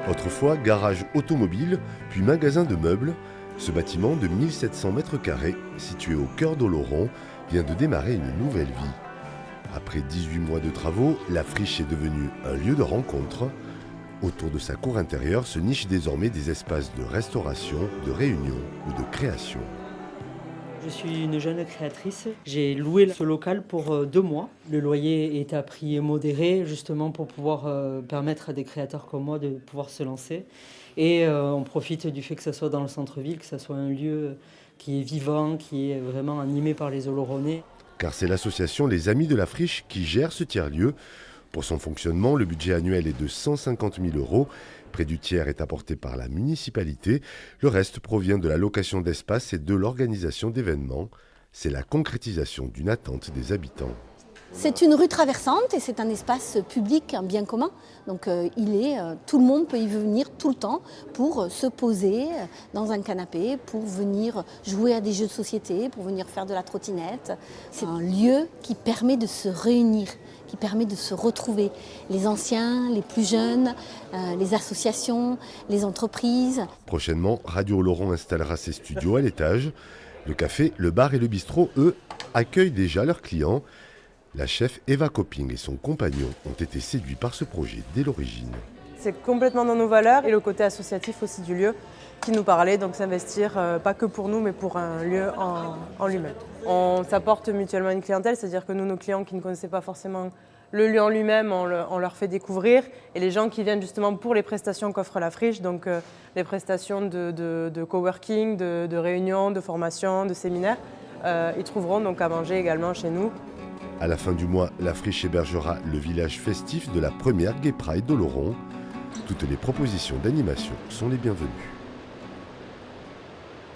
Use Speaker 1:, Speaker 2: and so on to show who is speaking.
Speaker 1: Autrefois garage automobile, puis magasin de meubles, ce bâtiment de 1700 mètres carrés, situé au cœur d'Oloron, vient de démarrer une nouvelle vie. Après 18 mois de travaux, la friche est devenue un lieu de rencontre. Autour de sa cour intérieure se nichent désormais des espaces de restauration, de réunion ou de création.
Speaker 2: Je suis une jeune créatrice. J'ai loué ce local pour 2 mois. Le loyer est à prix modéré, justement pour pouvoir permettre à des créateurs comme moi de pouvoir se lancer. Et on profite du fait que ce soit dans le centre-ville, que ce soit un lieu qui est vivant, qui est vraiment animé par les Oloronais.
Speaker 1: Car c'est l'association Les Amis de la Friche qui gère ce tiers-lieu. Pour son fonctionnement, le budget annuel est de 150 000 €. Près du tiers est apporté par la municipalité. Le reste provient de la location d'espace et de l'organisation d'événements. C'est la concrétisation d'une attente des habitants.
Speaker 3: C'est une rue traversante et c'est un espace public, un bien commun. Donc tout le monde peut y venir tout le temps pour se poser dans un canapé, pour venir jouer à des jeux de société, pour venir faire de la trottinette. C'est un lieu qui permet de se réunir, qui permet de se retrouver. Les anciens, les plus jeunes, les associations, les entreprises.
Speaker 1: Prochainement, Radio Oloron installera ses studios à l'étage. Le café, le bar et le bistrot, eux, accueillent déjà leurs clients. La chef Eva Copping et son compagnon ont été séduits par ce projet dès l'origine.
Speaker 4: C'est complètement dans nos valeurs et le côté associatif aussi du lieu qui nous parlait, donc s'investir pas que pour nous mais pour un lieu en lui-même. On s'apporte mutuellement une clientèle, c'est-à-dire que nous, nos clients qui ne connaissaient pas forcément le lieu en lui-même, on leur fait découvrir, et les gens qui viennent justement pour les prestations qu'offre la friche, donc les prestations de coworking, de réunions, de formations, de séminaires, ils trouveront donc à manger également chez nous.
Speaker 1: À la fin du mois, la friche hébergera le village festif de la première Gay Pride d'Oloron. Toutes les propositions d'animation sont les bienvenues.